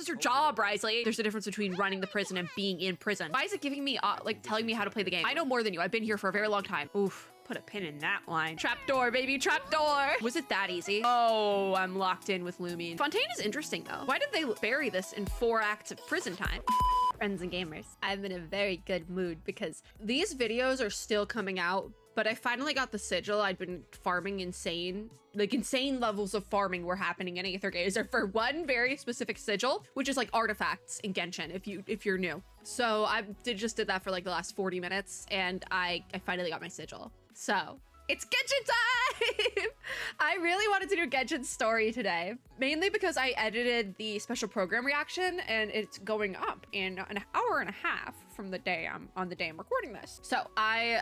is your job, Risley. There's a difference between running the prison and being in prison. Why is it giving me, like, telling me how to play the game? I know more than you. I've been here for a very long time. Oof. Put a pin in that line. Trapdoor, baby, trapdoor. Was it that easy? Oh, I'm locked in with Lumine. Fontaine is interesting, though. Why did they bury this in 4 acts of prison time? Friends and gamers, I'm in a very good mood because these videos are still coming out, but I finally got the sigil. I'd been farming insane levels of farming were happening in Aether Gazer for one very specific sigil, which is like artifacts in Genshin if you're new. So I just did that for like the last 40 minutes and I finally got my sigil. So it's Genshin time! I really wanted to do Genshin story today, mainly because I edited the special program reaction and it's going up in an hour and a half from the day I'm recording this. So I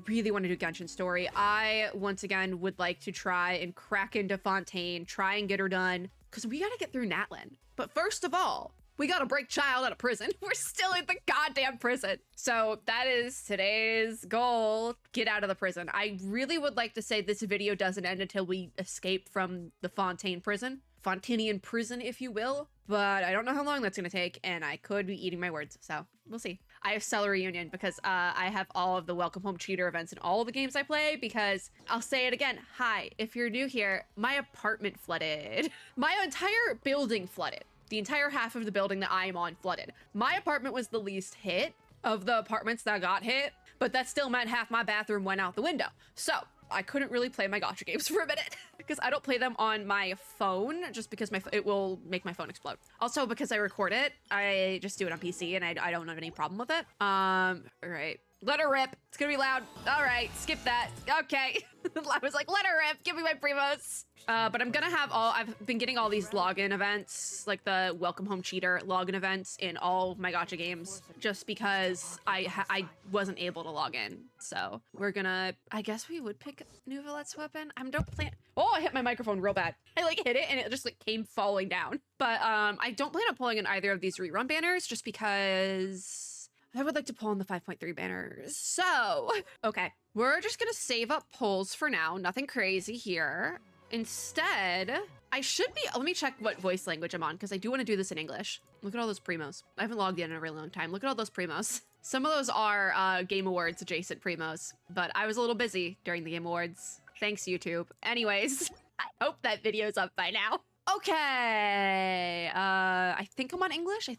really want to do Genshin story. I, once again, would like to try and crack into Fontaine, try and get her done, because we got to get through Natlan. But first of all, we gotta break Child out of prison. We're still in the goddamn prison. So that is today's goal. Get out of the prison. I really would like to say this video doesn't end until we escape from the Fontaine prison. Fontanian prison, if you will. But I don't know how long that's gonna take, and I could be eating my words, so we'll see. I have Celery Union because I have all of the Welcome Home Cheater events in all of the games I play, because I'll say it again. Hi, if you're new here, my apartment flooded. My entire building flooded. The entire half of the building that I'm on flooded. My apartment was the least hit of the apartments that got hit, but that still meant half my bathroom went out the window. So I couldn't really play my gacha games for a minute because I don't play them on my phone just because it will make my phone explode. Also, because I record it, I just do it on PC and I don't have any problem with it. All right. Let her rip. It's gonna be loud. All right, skip that. Okay. I was like, let her rip. Give me my primos. But I'm gonna have I've been getting all these login events, like the Welcome Home Cheater login events in all of my gacha games, just because I wasn't able to log in. So we're gonna, I guess we would pick New Villette's weapon. Don't plan. Oh, I hit my microphone real bad. I like hit it and it just like came falling down. But I don't plan on pulling in either of these rerun banners just because I would like to pull in the 5.3 banners. So, okay, we're just gonna save up pulls for now. Nothing crazy here. Instead, I should be, let me check what voice language I'm on because I do want to do this in English. Look at all those primos. I haven't logged in a really long time. Look at all those primos. Some of those are Game Awards adjacent primos, but I was a little busy during the Game Awards. Thanks, YouTube. Anyways, I hope that video's up by now. Okay, I think I'm on English.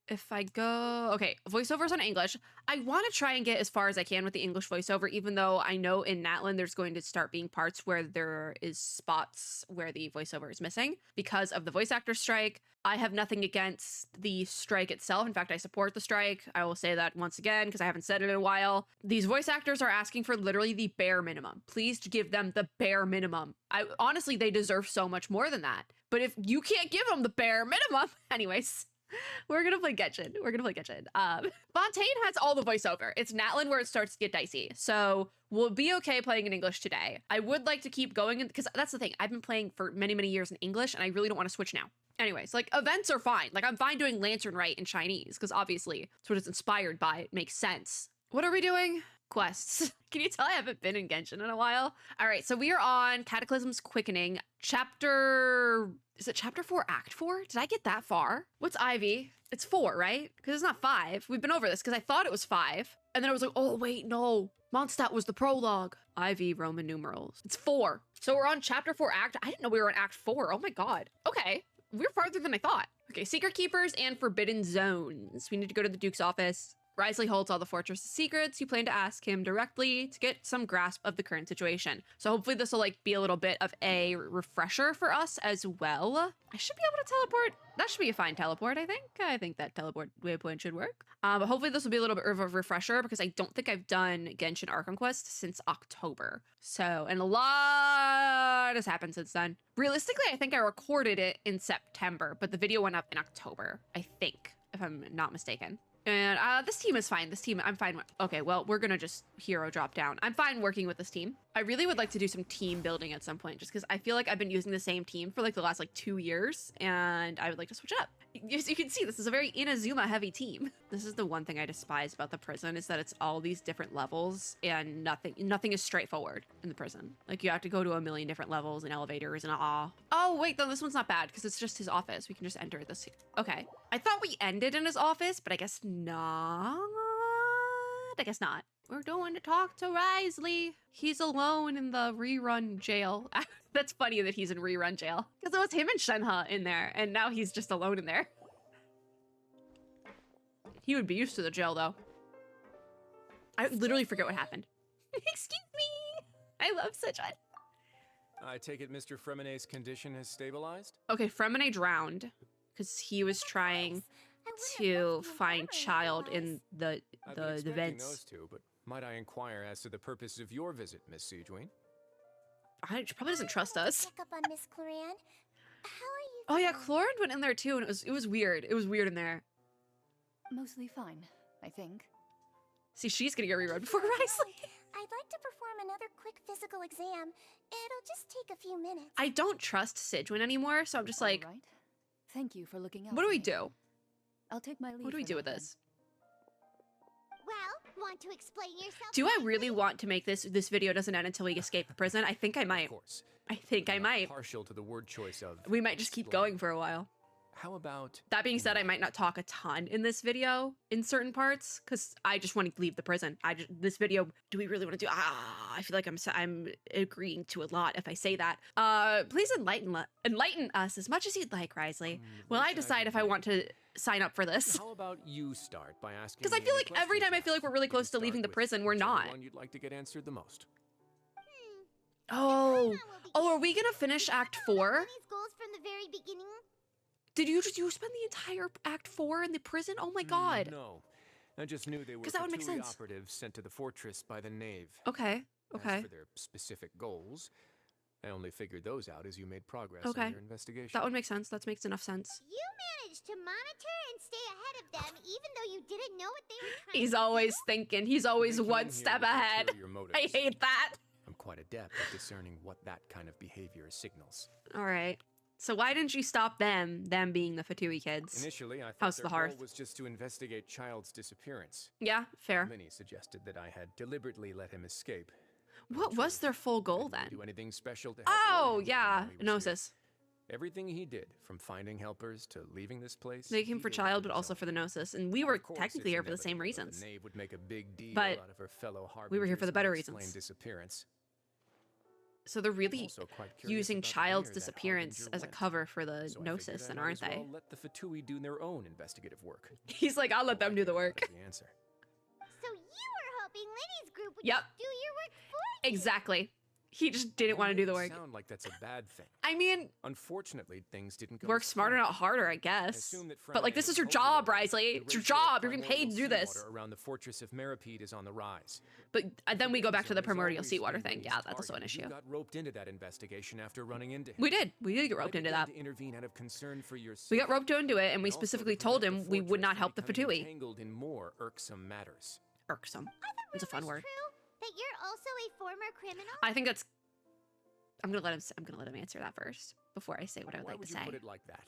If I go, okay, voiceovers on English. I want to try and get as far as I can with the English voiceover, even though I know in Natlan there's going to start being parts where there is spots where the voiceover is missing because of the voice actor strike. I have nothing against the strike itself. In fact, I support the strike. I will say that once again, because I haven't said it in a while. These voice actors are asking for literally the bare minimum. Please give them the bare minimum. Honestly, they deserve so much more than that. But if you can't give them the bare minimum, anyways. We're gonna play Genshin. Fontaine has all the voiceover. It's Natlan where it starts to get dicey. So we'll be okay playing in English today. I would like to keep going because that's the thing. I've been playing for many, many years in English and I really don't want to switch now. Anyways, like events are fine. Like I'm fine doing Lantern Rite in Chinese because obviously it's what it's inspired by. It makes sense. What are we doing? Quests. Can you tell I haven't been in Genshin in a while? All right, so we are on Cataclysm's Quickening, is it chapter 4, act 4? Did I get that far? What's Ivy? It's 4, right? Because it's not 5. We've been over this because I thought it was 5. And then I was like, oh, wait, no. Mondstadt was the prologue. Ivy, Roman numerals. It's 4. So we're on chapter 4, act. I didn't know we were on act 4. Oh my God. Okay. We're farther than I thought. Okay, Secret Keepers and Forbidden Zones. We need to go to the Duke's office. Risley holds all the fortress's secrets. You plan to ask him directly to get some grasp of the current situation. So hopefully this will like be a little bit of a refresher for us as well. I should be able to teleport. That should be a fine teleport, I think. I think that teleport waypoint should work. But hopefully this will be a little bit of a refresher because I don't think I've done Genshin Archon Quest since October. So, and a lot has happened since then. Realistically, I think I recorded it in September, but the video went up in October, I think, if I'm not mistaken. And this team is fine. This team, I'm fine with. Okay, well, we're gonna just hero drop down. I'm fine working with this team. I really would like to do some team building at some point, just because I feel like I've been using the same team for like the last like 2 years, and I would like to switch up. As you can see, this is a very Inazuma heavy team. This is the one thing I despise about the prison, is that it's all these different levels and nothing is straightforward in the prison. Like you have to go to a million different levels and elevators and Oh wait, though this one's not bad because it's just his office. We can just enter this. Okay. I thought we ended in his office, but I guess not. I guess not. We're going to talk to Risley. He's alone in the rerun jail. That's funny that he's in rerun jail. Because it was him and Shenhe in there, and now he's just alone in there. He would be used to the jail, though. I literally forget what happened. Excuse me. I love Sichuan. I take it Mr. Fremonet's condition has stabilized? Okay, Fremonet drowned because he was trying to find child in the vents. Those two, but might I inquire as to the purpose of your visit, Miss Sijuan? She probably doesn't trust us. Check up on Miss Cloran. How are you? Oh yeah, Cloran went in there too, and it was weird. It was weird in there. Mostly fine, I think. See, she's gonna get rerun before Risley. I'd like to perform another quick physical exam. It'll just take a few minutes. I don't trust Sijuan anymore, so I'm just like, All right. Thank you for looking out. what do for we me. do? I'll take my leave. What do we for do now, with then. this? Well, want to explain yourself? Do I really want to make this video doesn't end until we escape the prison? I think I might. Of course. I think I I'm might. partial to the word choice of We might just keep explain. going for a while. How about That being said, I might not talk a ton in this video in certain parts because I just want to leave the prison. This video, do we really want to do? I feel like I'm agreeing to a lot if I say that. Please enlighten us as much as you'd like, Risley. Will I decide if I want to sign up for this? How about you start by asking? Because I me feel any like every time I questions feel like we're now. really You close can to leaving the start with prison, we're whichever not. one you'd like to get answered the most. Oh, are we gonna finish Act 4? These goals from the very beginning. Did you spend the entire Act 4 in the prison? Oh my god. No, I just knew they were 'Cause that would make Fatui sense. operatives sent to the fortress by the knave. Okay. Okay. As for their specific goals, I only figured those out as you made progress Okay. in your investigation. That would make sense. That makes enough sense. You managed to monitor and stay ahead of them, even though you didn't know what they were trying He's to always thinking. He's always They came one here step with ahead. ulterior motives. I hate that. I'm quite adept at discerning what that kind of behavior signals. All right. So why didn't you stop them being the Fatui kids? Initially, I thought House of their the Hearth. goal was just to investigate Child's disappearance. Yeah, fair. Many suggested that I had deliberately let him escape. What was their full goal I didn't then? Do anything special to help Oh, warn him yeah. while he was here. Gnosis. Everything he did, from finding helpers to leaving this place. They came he for did Child, but himself. also for the Gnosis. And we were Of course, technically it's here for the same inevitable that reasons. The knave would make a big deal But out of her fellow we were here for the harbingers' better unexplained reasons. Disappearance. So they're I'm really also quite curious using about Child's where that disappearance harbinger as a went. cover for the So I Gnosis, figured I then might aren't as they? well let the Fatui do their own investigative work. He's like, I'll let them do the work. That's the answer. So you were hoping Lenny's group would Yep. just do your work for you. Exactly. He just didn't want to do the work. Sound like that's a bad thing. I mean, Unfortunately, things didn't go. work as smarter, planned. not harder, I I guess. assume that But like, this Fremonet is your was job, overaware Risley. that It's your the ratio of job. You're being paid to do primordial this. seawater around the fortress of Meripede is on the rise. But then we go back to the There's primordial always seawater been thing. his Yeah, that's also an target. issue. You got roped into that investigation after running into him. We did. We did get roped I into began that. to intervene out of concern for your We got safety, roped into it, and we and also to specifically told prevent him the we would fortress not from help the becoming Fatui. entangled in more irksome matters. Irksome. It's a fun word. True that you're also a former criminal. I think that's. I'm gonna let him answer that first before I say what I would Why like would to you say. put it like that?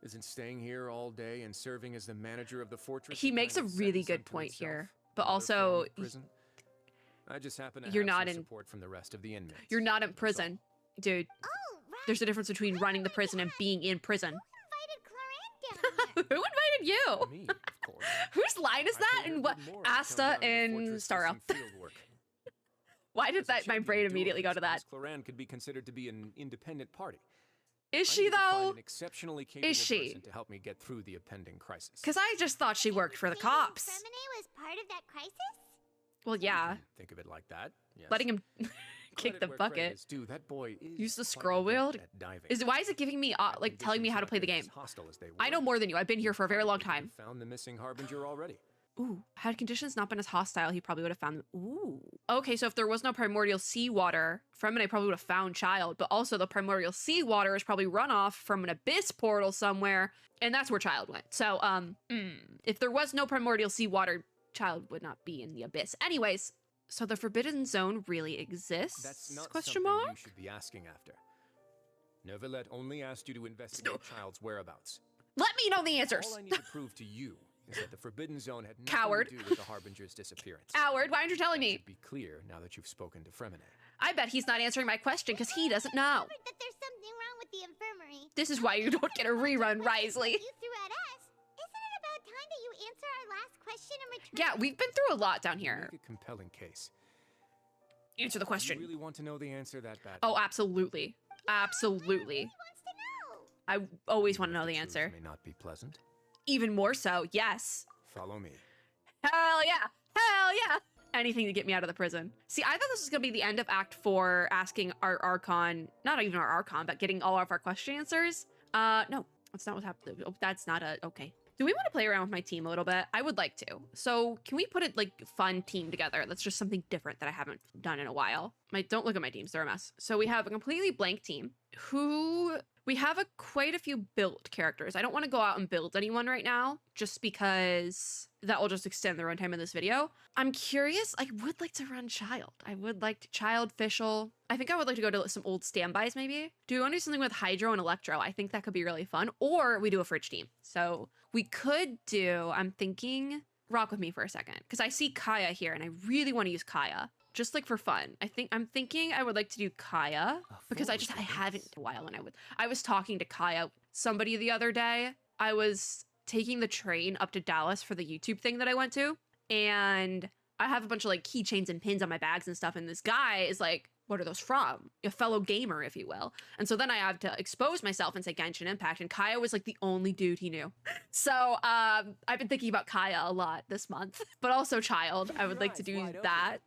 Isn't staying here all day and serving as the manager of the fortress? He a makes a kind of really sentence good unto point itself? here, but Another form also of prison? I just happen to you're have not some in- support from the rest of the inmates. you're not in That's all. prison, dude. Oh, right. There's a difference between running the prison and being in prison. Invited Cloran down here. Who invited you? Me, of course. Whose line is I that? figured And what? a bit more to come Asta down to the and fortress for Starro. some field work. Why did As a that my champion brain immediately go duelist, to that? Miss Cloran could be considered to be an independent party. Is I she need to find though? An exceptionally capable she? person to help me get through the impending crisis. Because I just thought she worked for the Saying cops. Fremonnet was part of that crisis? Well, You yeah, can think of it like that. Yes. letting him kick Credit the where credit bucket. is due. That boy is Use the quite scroll adept wheel. at diving. Why is it giving me like telling me how to play the game? Hostile as they I were, know more than you. I've been here for a very long time. Found the missing harbinger already. Ooh, had conditions not been as hostile, he probably would have found them. Ooh. Okay, so if there was no primordial seawater, Fremine probably would have found Child, but also the primordial seawater is probably runoff from an abyss portal somewhere, and that's where Child went. So, if there was no primordial seawater, Child would not be in the abyss. Anyways, so the Forbidden Zone really exists? That's not Question something mark? you should be asking after. Neuvillette only asked you to investigate Child's whereabouts. Let me know the answers. All I need to prove to you is that the Forbidden Zone had nothing Coward. to do with the Harbinger's disappearance. Howard, why aren't you telling That me? should be clear now that you've spoken to Fremine. I bet he's not answering my question because he doesn't know. Discovered that there's something wrong with the infirmary. This is why you don't get a rerun, Risley. You threw at us. Isn't it about time that you answer our last question and return? Yeah, we've been through a lot down here. Make a compelling case. Answer the You question. really want to know the answer that bad? Oh, absolutely. Absolutely. He wants to know. I always want to know the truth answer. May not be pleasant. Even more so, yes. Follow me. Hell yeah. Hell yeah. Anything to get me out of the prison. See, I thought this was going to be the end of Act 4, asking our Archon, not even our Archon, but getting all of our question answers. No, that's not what's happening. Oh, that's not okay. Do we want to play around with my team a little bit? I would like to. So can we put a fun team together? That's just something different that I haven't done in a while. Don't look at my teams, they're a mess. So we have a completely blank team we have quite a few built characters. I don't want to go out and build anyone right now, just because that will just extend the runtime of this video. I'm curious, I would like to run Child. I would like to Child, Fischl. I think I would like to go to some old standbys maybe. Do we want to do something with Hydro and Electro? I think that could be really fun. Or we do a fridge team. So we could do, I'm thinking, rock with me for a second, because I see Kaya here and I really want to use Kaya. Just for fun. I'm thinking I would like to do Kaya because I haven't in a while, and I was talking to Kaya, somebody the other day. I was taking the train up to Dallas for the YouTube thing that I went to, and I have a bunch of keychains and pins on my bags and stuff, and this guy is like, what are those from? A fellow gamer, if you will. And so then I have to expose myself and say Genshin Impact, and Kaya was the only dude he knew. So I've been thinking about Kaya a lot this month, but also Child. I would like to do that.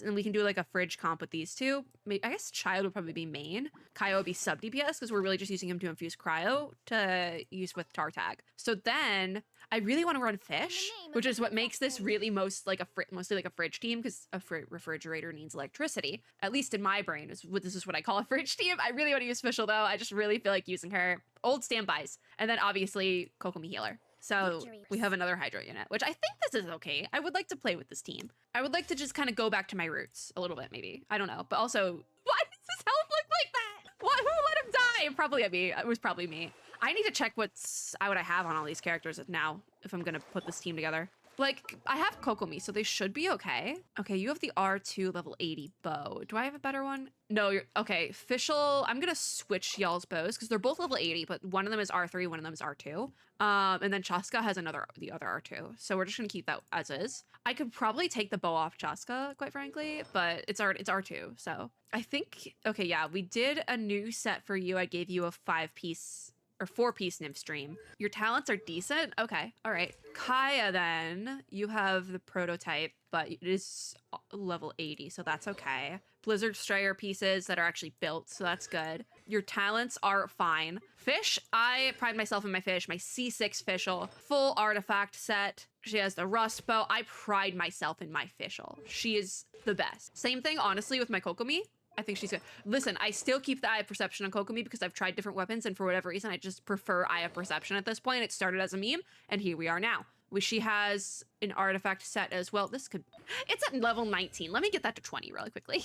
And we can do a fridge comp with these two. I guess Child would probably be main. Kaya would be sub DPS because we're really just using him to infuse cryo to use with Tartag. So then I really want to run Fish, which is what makes this really mostly like a fridge team, because a refrigerator needs electricity. At least in my brain, this is what I call a fridge team. I really want to use Fischl though. I just really feel like using her. Old standbys. And then obviously Kokomi healer. So we have another Hydro unit, which I think this is okay. I would like to play with this team. I would like to just kind of go back to my roots a little bit, maybe. I don't know. But also, why does his health look like that? What? Who let him die? Probably me. It was probably me. I need to check what I have on all these characters now if I'm going to put this team together. I have Kokomi, so they should be okay. Okay, you have the R2 level 80 bow. Do I have a better one? No, you're okay. Fischl, I'm gonna switch y'all's bows because they're both level 80, but one of them is R3, one of them is R2. And then Chaska has the other R2. So we're just gonna keep that as is. I could probably take the bow off Chaska, quite frankly, but it's R2. So I think, okay, yeah, we did a new set for you. I gave you a 5-piece or 4-piece nymph stream. Your talents are decent. Okay, all right. Kaya, then you have the prototype, but it is level 80, so that's okay. Blizzard Strayer pieces that are actually built, so that's good. Your talents are fine. Fish, I pride myself in my Fish, my C6 Fischl, full artifact set. She has the rust bow. I pride myself in my Fischl. She is the best. Same thing, honestly, with my Kokomi. I think she's good. Listen, I still keep the Eye of Perception on Kokomi because I've tried different weapons, and for whatever reason, I just prefer Eye of Perception at this point. It started as a meme, and here we are now. She has an artifact set as well. It's at level 19. Let me get that to 20 really quickly.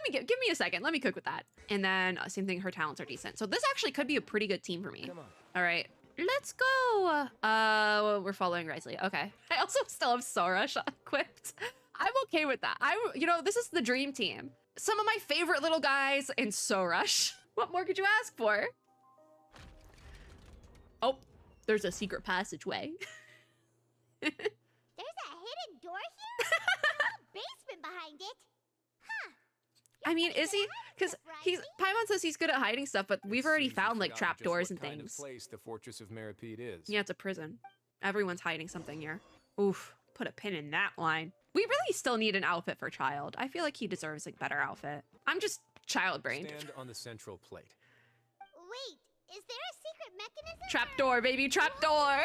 Give me a second. Let me cook with that. And then same thing, her talents are decent. So this actually could be a pretty good team for me. Come on. All right, let's go. We're following Risley. Okay. I also still have Sora equipped. I'm okay with that. This is the dream team. Some of my favorite little guys in Sorush. What more could you ask for? Oh, there's a secret passageway. There's a hidden door here? There's a basement behind it. Huh. I mean, is he? Because Paimon says he's good at hiding stuff, but we've already found trapdoors and What kind things. of place the Fortress of Meripede is. Yeah, it's a prison. Everyone's hiding something here. Oof, put a pin in that line. We really still need an outfit for Child. I feel like he deserves a better outfit. I'm just child-brained. Stand on the central plate. Wait, is there a secret mechanism? Trapdoor, baby, trapdoor!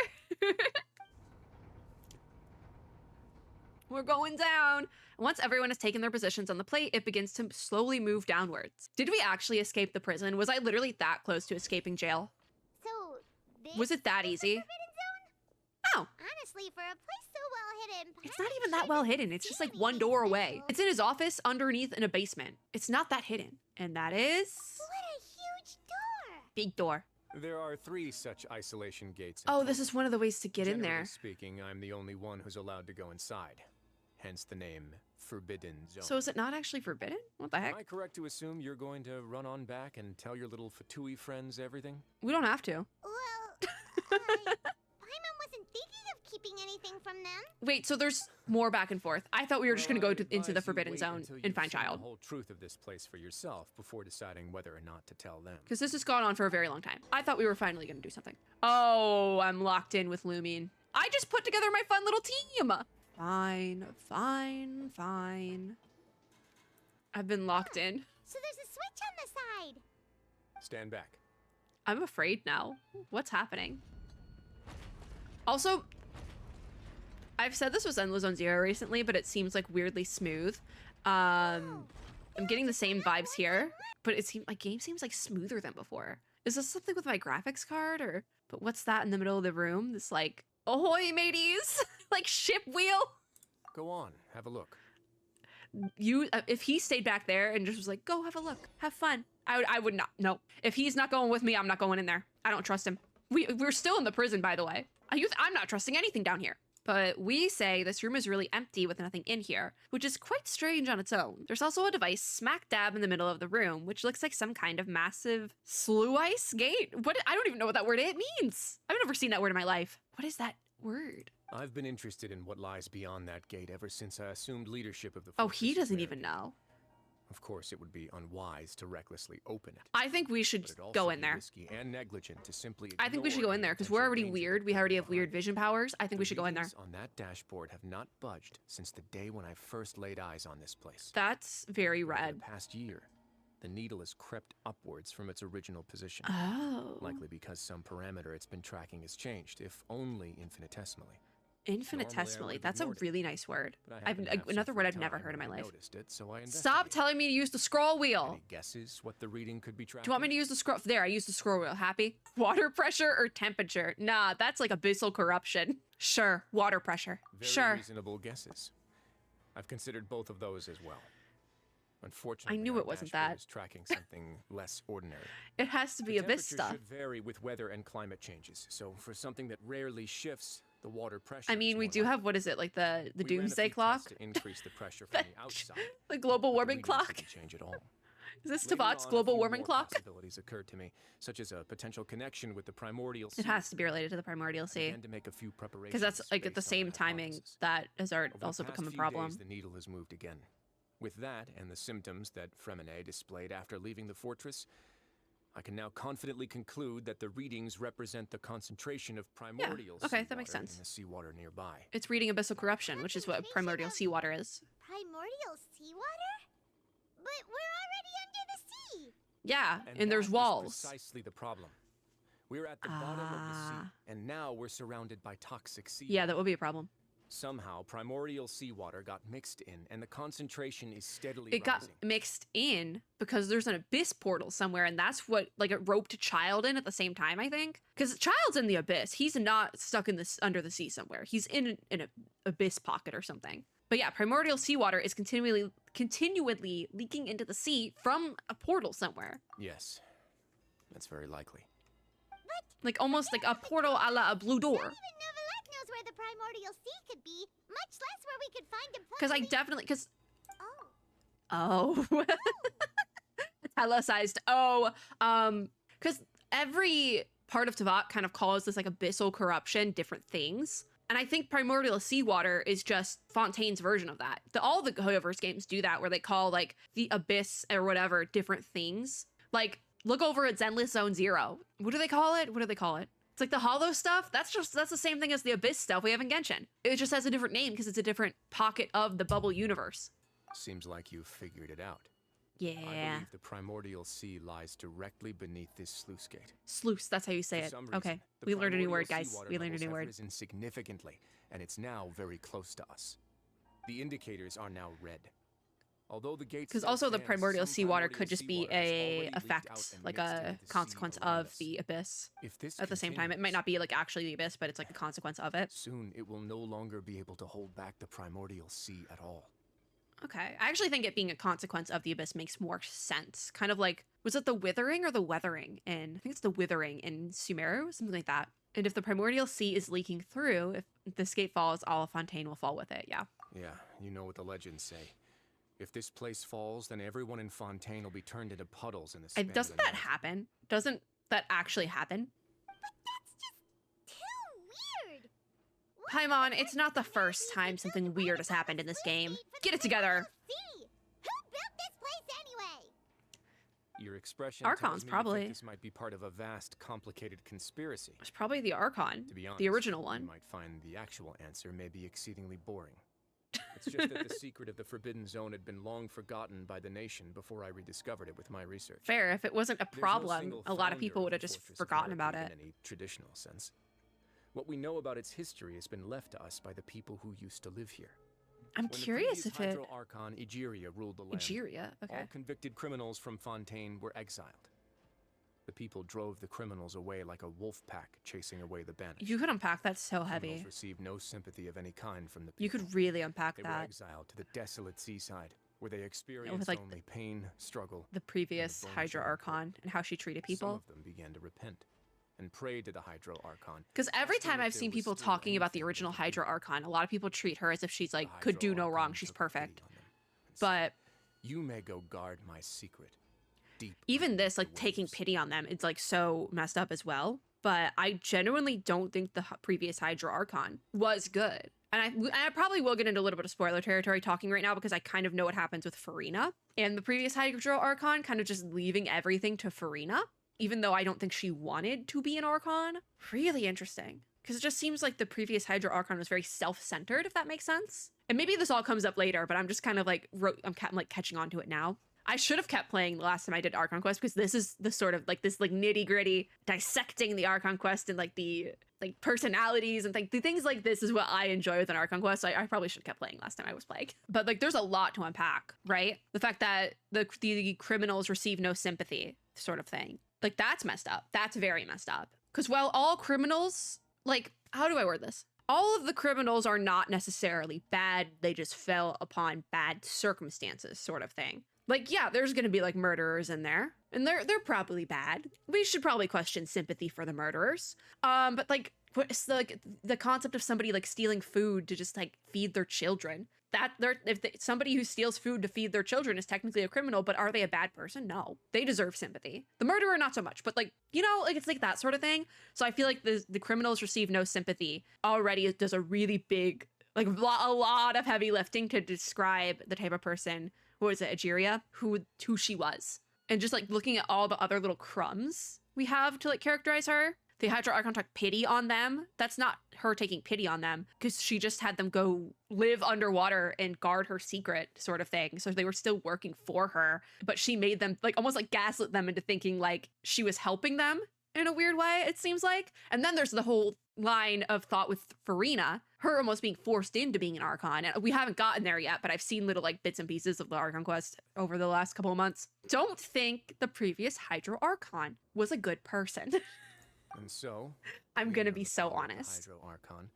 We're going down. Once everyone has taken their positions on the plate, it begins to slowly move downwards. Did we actually escape the prison? Was I literally that close to escaping jail? So, this Was it that is the easy? Forbidden Zone? Oh, Honestly, for a place so well hidden, it's not I even that well hidden. It's just like one door away. It's in his office underneath in a basement. It's not that hidden. And that is... What a huge door! big door. There are 3 such isolation gates. in Oh, this total. is one of the ways to get in Generally there. speaking, I'm the only one who's allowed to go inside. Hence the name Forbidden Zone. So is it not actually forbidden? What the Am heck? I correct to assume you're going to run on back and tell your little Fatui friends everything? We don't have to. Well, Paimon wasn't thinking of keeping anything from them. Wait, so there's more back and forth. I thought we were just going to go into the advise you Forbidden wait Zone until and you've find seen Child. the whole truth of this place for yourself before deciding whether or not to tell them. Because this has gone on for a very long time. I thought we were finally going to do something. Oh, I'm locked in with Lumine. I just put together my fun little team. Fine, fine, fine. I've been locked in. So there's a switch on the side. Stand back. I'm afraid now. What's happening? Also, I've said this was Endless Zone Zero recently, but it seems like weirdly smooth. I'm getting the same vibes here, but it seems my game seems like smoother than before. Is this something with my graphics card or? But what's that in the middle of the room? This like, ahoy mateys, like ship wheel. Go on, have a look. You, if he stayed back there and just was like, go have a look, have fun. I would not. No, if he's not going with me, I'm not going in there. I don't trust him. We're still in the prison, by the way. I'm not trusting anything down here. But we say this room is really empty with nothing in here, which is quite strange on its own. There's also a device smack dab in the middle of the room, which looks like some kind of massive slew ice gate. What? I don't even know what that word it means. I've never seen that word in my life. What is that word? I've been interested in what lies beyond that gate ever since I assumed leadership of the Oh, fortress he of doesn't Verity. even know. Of course, it would be unwise to recklessly open it. I think we should But it'd also go in be there. risky and negligent to simply I think we should ignore go in any there because we're potential already danger weird. that We could already be have weird behind. vision powers. I think we The should go in there. readings on that dashboard have not budged since the day when I first laid eyes on this place. That's very Over red. the past year, the needle has crept upwards from its original position. Oh. Likely because some parameter it's been tracking has changed, if only infinitesimally. Infinitesimally. would've That's a ignored it, really nice word. But I happened to have some Another free word I've time never heard in when my I life. noticed it, so I Stop investigated. telling me to use the scroll wheel. Any guesses what the reading could be tracking? Do you want me to use the scroll? There, I used the scroll wheel. Happy? Water pressure or temperature? Nah, that's like abyssal corruption. Sure, water pressure. Very Sure. reasonable guesses. I've considered both of those as well. Unfortunately, I knew our it wasn't dashboard that. is tracking something less ordinary. It has to The be abyss temperature stuff. should vary with weather and climate changes. So for something that rarely shifts, the water pressure. I mean, is we more do likely. have, what is it, like the We ran a doomsday few clock? tests to increase the pressure from the outside. The global but the warming readings clock? didn't change at all. Is this Later Tavat's on, a global few warming more clock? Possibilities occurred to me, such as a potential connection with the primordial sea. It has to be related to the primordial I sea. began to make a few preparations. Because that's like at the based on same that timing hypothesis. that has Over the also past become a few problem. days, the needle has moved again. With that and the symptoms that Fremine displayed after leaving the fortress, I can now confidently conclude that the readings represent the concentration of primordial okay, that makes seawater sense. in the seawater nearby. It's reading abyssal corruption, which is what primordial seawater is. Primordial seawater? But we're already under the sea. Yeah, and that there's is walls. precisely the problem. We're at the bottom of the Ah. sea, and now we're surrounded by toxic sea. Yeah, that would be a problem. Somehow, primordial seawater got mixed in, and the concentration is steadily It got rising. mixed in because there's an abyss portal somewhere, and that's what like it roped Child in at the same time, I think. Because Child's in the abyss. He's not stuck in this under the sea somewhere. He's in an abyss pocket or something. But yeah, primordial seawater is continually leaking into the sea from a portal somewhere. Yes, that's very likely. Like almost like a portal a la a blue door. Even Novelette knows where the primordial sea could be, much less where we could find him. Because I definitely, because, Oh. oh. Italicized, oh. Because every part of Tavat kind of calls this like abyssal corruption different things. And I think primordial seawater is just Fontaine's version of that. All the Hoyoverse games do that, where they call like the abyss or whatever different things. Like, look over at Zenless Zone Zero. What do they call it? What do they call it? It's like the hollow stuff. That's the same thing as the abyss stuff we have in Genshin. It just has a different name because it's a different pocket of the bubble universe. Seems like you've figured it out. I Yeah. believe the primordial sea lies directly beneath this sluice gate. Sluice, that's how you say For it. some reason, Okay. the We learned a new primordial word, guys. seawater We learned a levels new have word. risen significantly, and it's now very close to us. The indicators are now red. Although the gates Because still also the stand, primordial some seawater primordial could just be seawater has already a leaked out effect, and like mixed a into the sea consequence around of us. the abyss. If this At the same time, it might continues, not be like actually the abyss, but it's like a consequence of it. soon it will no longer be able to hold back the primordial sea at all. Okay. I actually think it being a consequence of the abyss makes more sense. Kind of like, was it the withering or the weathering in, I think it's the withering in Sumeru, something like that. And if the primordial sea is leaking through, if this gate falls, all of Fontaine will fall with it. Yeah. Yeah, you know what the legends say. If this place falls, then everyone in Fontaine will be turned into puddles in the span And of doesn't the that night. happen? Doesn't that actually happen? Too weird. Paimon, it's not the first time something weird has happened in this game. Get it together. See, who built this place anyway? Your expression Archons, tells me you probably. think this might be part of a vast, complicated conspiracy. It's probably the Archon, To be honest, the original you one. might find the actual answer may be exceedingly boring. It's just that the secret of the Forbidden Zone had been long forgotten by the nation before I rediscovered it with my research. Fair, if it wasn't a There's no problem, single a lot of founder people would the have just Fortress of forgotten about Hierarchy it. in any traditional sense. What we know about its history has been left to us by the people who used to live here. I'm When the curious previous if it... Hydro Archon Egeria ruled the land, Egeria, okay. all convicted criminals from Fontaine were exiled. The people drove the criminals away like a wolf pack chasing away the banished. You could unpack that so Criminals heavy. received no sympathy of any kind from the people. You could really unpack They were that. exiled to the desolate seaside, where they experienced like, only pain, struggle. The previous bone Hydra chilling Archon and how she treated Some people. of them began to repent and prayed to the Hydro Archon. Because every asking time if I've there seen was people still talking about the anything original they could do. Hydra Archon, a lot of people treat her as if she's like, The could do Hydro no wrong, Archon she's took pity perfect. on them and said, But "You may go guard my secret." Deep even under this, the like taking waves." pity on them, it's like so messed up as well. But I genuinely don't think the previous Hydra Archon was good. And I probably will get into a little bit of spoiler territory talking right now because I kind of know what happens with Farina. And the previous Hydra Archon kind of just leaving everything to Farina, even though I don't think she wanted to be an Archon. Really interesting. Because it just seems like the previous Hydra Archon was very self-centered, if that makes sense. And maybe this all comes up later, but I'm just kind of like, I'm like catching on to it now. I should have kept playing the last time I did Archon Quest because this is the sort of like this like nitty gritty dissecting the Archon Quest and like the like personalities and like the things like this is what I enjoy with an Archon Quest. So I probably should have kept playing last time I was playing. But like there's a lot to unpack, right? The fact that the criminals receive no sympathy sort of thing. Like that's messed up. That's very messed up. Because while all criminals, like, how do I word this? All of the criminals are not necessarily bad. They just fell upon bad circumstances sort of thing. Like, yeah, there's gonna be like murderers in there, and they're probably bad. We should probably question sympathy for the murderers. But like, what's the concept of somebody like stealing food to just like feed their children? Somebody who steals food to feed their children is technically a criminal, but are they a bad person? No, they deserve sympathy. The murderer, not so much, but like, you know, like it's like that sort of thing. So I feel like the criminals receive no sympathy already does a really big, like a lot of heavy lifting to describe the type of person, what was it, Egeria, who she was. And just like looking at all the other little crumbs we have to like characterize her. The Hydra Archon took pity on them. That's not her taking pity on them because she just had them go live underwater and guard her secret sort of thing. So they were still working for her, but she made them like almost like gaslit them into thinking like she was helping them in a weird way, it seems like. And then there's the whole line of thought with Farina, her almost being forced into being an Archon. And we haven't gotten there yet, but I've seen little like bits and pieces of the Archon quest over the last couple of months. Don't think the previous Hydro Archon was a good person. And so, I'm leaning gonna on be the so power of the honest. Hydro Archon,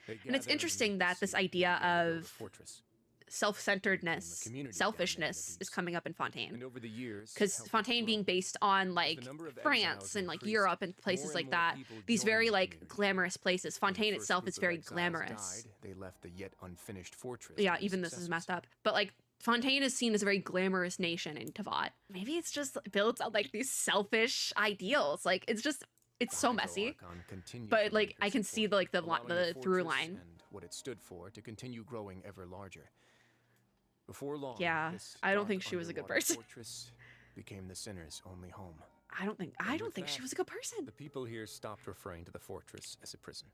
they And it's gathered interesting beneath that the this sea idea and built a of fortress. self-centeredness, community selfishness down in the is coming up in Fontaine. And over the years, Because helped it Fontaine being grow. based on like the number of France exiles and like increased, Europe and places more like and more that, people these very joined the like community. glamorous places. When the Fontaine first itself group is of very exiles glamorous. died, they left the yet unfinished fortress. Yeah, to their even this is successors. messed up. But like Fontaine is seen as a very glamorous nation in Tavat. Maybe it's just built on like these selfish ideals. Like it's The so Hydro messy. Archon continued But to like lend her I can see support, the allowing the through fortress line. and what it stood for to continue growing ever larger. Before long, Yeah, this I don't dark think she was a good underwater person. Fortress became the sinner's only home. I don't think with she that, was a good person. The people here stopped referring to the fortress as a prison.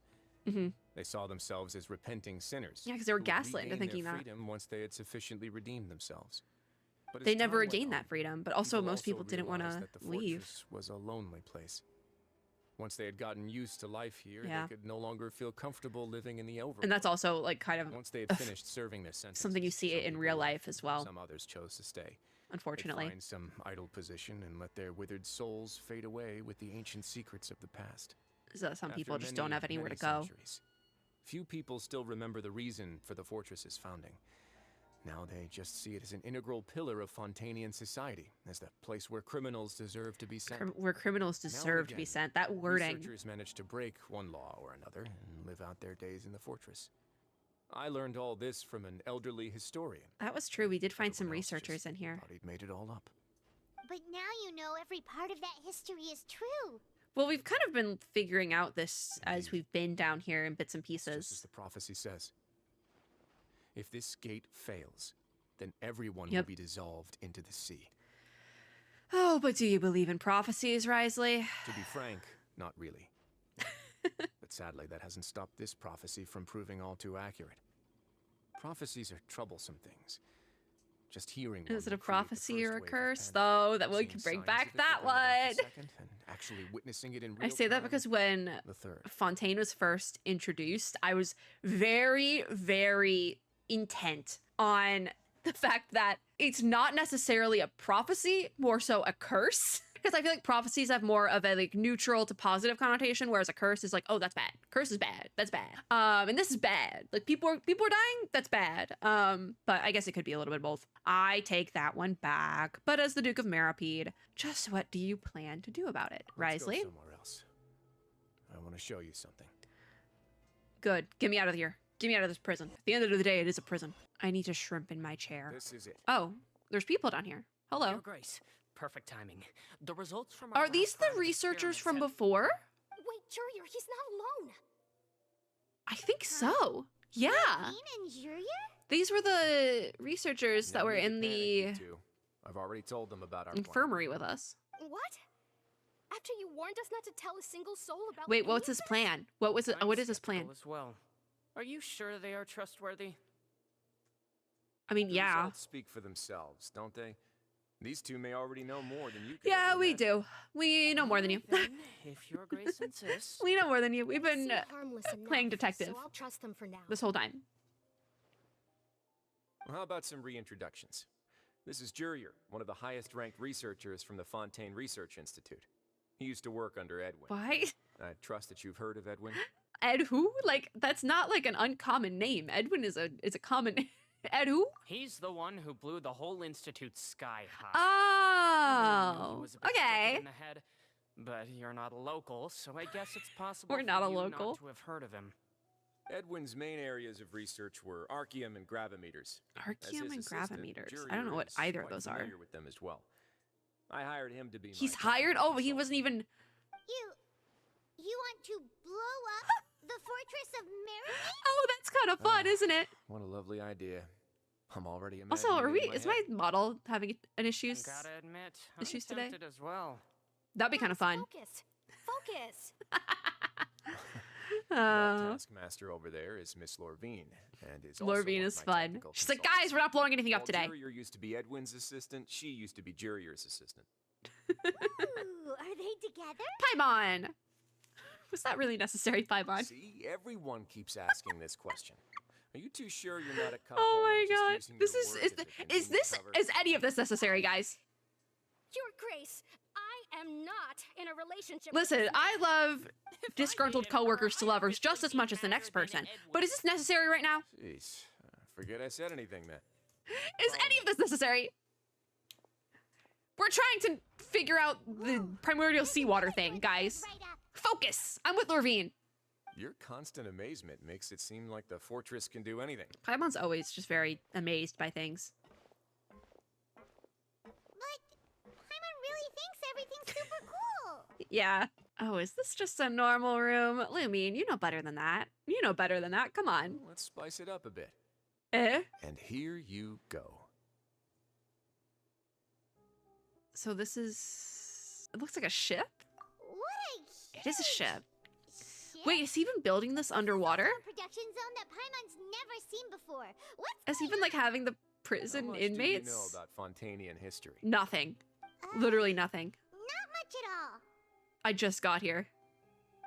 Hmm. They saw themselves as repenting sinners. Yeah, because they were who would gaslit into regain thinking their that. freedom once they had sufficiently redeemed themselves. But as They never time went regained on, that freedom, but also most people didn't want realized to that the leave. fortress was a lonely place. Once they had gotten used to life here, Yeah. they could no longer feel comfortable living in the overworld. And that's also like kind of Once they had finished serving their sentences, something you see some in people real left, life as and well. Some others chose to stay. They'd unfortunately. find some idle position and let their withered souls fade away with the ancient secrets of the past. So some people After just many, don't have anywhere to many go. centuries, few people still remember the reason for the fortress's founding. Now they just see it as an integral pillar of Fontanian society, as the place where criminals deserve to be sent. Where criminals Now and deserve to be again, sent. That wording. Researchers manage to break one law or another and live out their days in the fortress. I learned all this from an elderly historian. That was true. We did find some Everyone else researchers just in here. Thought he'd made it all up. But now you know every part of that history is true. Well, we've kind of been figuring out this as we've been down here in bits and It's just as pieces. the prophecy says. If this gate fails, then everyone Yep. will be dissolved into the sea. Oh, but do you believe in prophecies, Risley? To be frank, not really. But sadly, that hasn't stopped this prophecy from proving all too accurate. Prophecies are troublesome things. Just hearing one Is it a will create the prophecy first or a wave of curse, panic. though? That we Seeing can bring signs back of it that within about the one. second and actually witnessing it in I real say that time, because when the third. Fontaine was first introduced, I was very, very intent on the fact that it's not necessarily a prophecy, more so a curse. Because I feel like prophecies have more of a like neutral to positive connotation, whereas a curse is like, oh, that's bad. Curse is bad. That's bad. And this is bad. Like people are dying. That's bad. But I guess it could be a little bit of both. I take that one back. But as the Duke of Meripede, just what do you plan to do about it, Let's go Risley? somewhere else. I want to show you something. Good. Get me out of here. Get me out of this prison. At the end of the day, it is a prison. I need to shrimp in my chair. This is it. Oh, there's people down here. Hello. Your Grace, perfect timing. The results from Are our these last the round of researchers from experiments before? Wait, Jurier, he's not alone. I think so. Yeah. Dean and Juria? These were the researchers that No were need to in panic, the you two. I've already told them about our plan. infirmary with us. What? After you warned us not to tell a single soul about Wait, any what's of his this? plan? What was it? I'm What is his plan? skeptical As well. Are you sure they are trustworthy? I mean, The yeah. results speak for themselves, don't they? These two may already know more than you could Yeah, ever we imagine. do. We know more than you. Then, if Your Grace insists. We know more than you. We've They been seem harmless playing enough, detective So I'll trust them for now. this whole time. Well, how about some reintroductions? This is Jurier, one of the highest-ranked researchers from the Fontaine Research Institute. He used to work under Edwin. Why? I trust that you've heard of Edwin. Ed who? Like that's not like an uncommon name. Edwin is a common Ed who? He's the one who blew the whole institute sky high. Everyone knew he Oh, was a bit sticky okay. in the head, but you're not a local, so I guess it's possible We're for not a you local. not to have heard of him. Edwin's main areas of research were archaeum and gravimeters. As Archaeum his and assistant, gravimeters. I don't know Jurier what is either of quite those are. familiar with them as well. I hired him to be He's my hired? Oh, technical he wasn't even. You want to blow up the Fortress of Merriment? Oh, that's kind of fun, isn't it? What a lovely idea. I'm already imagining Also, it are in we? my Is head. my model having an issues? Gotta admit, Issues I'm today? tempted as well. That'd be kind of fun. Focus. Focus. That taskmaster over there is Miss Lorvine, and is also Lorvine one of is my fun. technical She's like, consultants. guys, we're not blowing anything up While today. Jurier used to be Edwin's assistant, she used to be Jurier's assistant. Ooh, are they together? Paimon! Was that really necessary, Paimon? See, everyone keeps asking this question. Are you too sure you're not a couple? Oh my and just god. using This your is work is as a is convenient this cover? is any of this necessary, guys? Your Grace, I am not in a relationship. Listen, with this I love If I disgruntled dated her, coworkers to I lovers would just as be much as the better next than person. Edwin. But is this necessary right now? Jeez, forget I said anything then. Is any of this necessary? We're trying to figure out the primordial seawater thing, guys. Right up. Focus! I'm with Lorvine. Your constant amazement makes it seem like the fortress can do anything. Paimon's always just very amazed by things. But Paimon really thinks everything's super cool. Yeah. Oh, is this just a normal room? Lumine, you know better than that. You know better than that. Come on. Let's spice it up a bit. Eh? And here you go. So this is... It looks like a ship? What a It is a ship. ship. Wait, is he even building this underwater? A production zone that Paimon's never seen before. What's Is he even like having the How prison much inmates? do you know about Fontanian history? Nothing. Uh, Literally nothing. Not much at all. I just got here.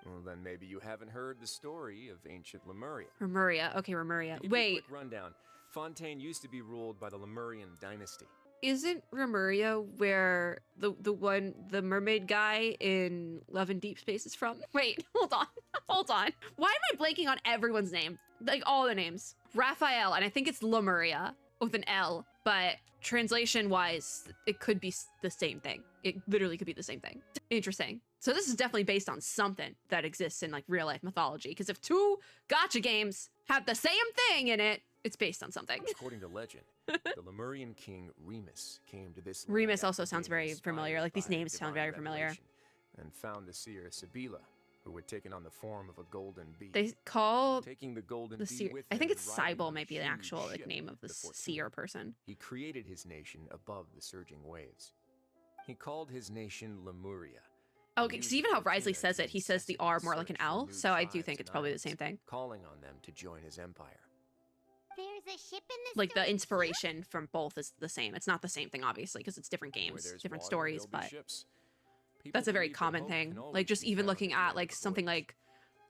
Well, then maybe you haven't heard the story of ancient Lemuria. Remuria. Okay, Remuria. To give you a Wait, quick rundown. Fontaine used to be ruled by the Lemurian dynasty. isn't Remuria where the mermaid guy in Love and Deep Space is from? Wait, hold on. Hold on. Why am I blanking on everyone's name? Like all the names. Raphael, and I think it's Lemuria with an L, but translation wise, it could be the same thing. It literally could be the same thing. Interesting. So this is definitely based on something that exists in like real life mythology. Because if two gacha games have the same thing in it, it's based on something. According to legend, the Lemurian king Remus came to this land Remus after also sounds being very familiar. inspired Like these by names sound divine very familiar. revelation, and found the seer Sibila, who had taken on the form of a golden bee. They call Taking the golden the bee seer. with I think him it's and riding Cybele on a might be the huge actual like ship, name of the Fortuna, seer person. He created his nation above the surging waves. He called his nation Lemuria. Okay, so even how Risley says it, he says the R more like an L, so I do think it's probably the same thing. Calling on them to join his empire. There's a ship in the Like the story inspiration from both is the same. It's not the same thing, obviously, because it's different Where games, there's different water, stories, there'll be but ships. People that's a very believe that common hope thing. can always Like just be even found looking beyond at like the something voids.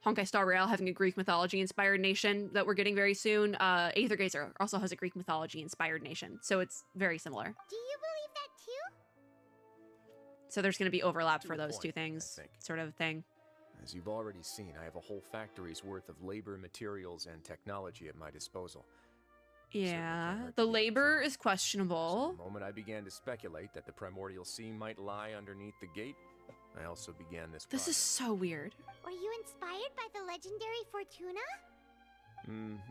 like Honkai Star Rail having a Greek mythology inspired nation that we're getting very soon. Aether Gazer also has a Greek mythology inspired nation, so it's very similar. Do you believe that too? So there's going to be overlap To for a those point, two I things, think. sort of thing. As you've already seen, I have a whole factory's worth of labor, materials, and technology at my disposal. Yeah, hurt the to give it a labor try. is So questionable. the moment I began to speculate that the primordial sea might lie underneath the gate, I also began this This is so weird. Were you inspired by the legendary Fortuna?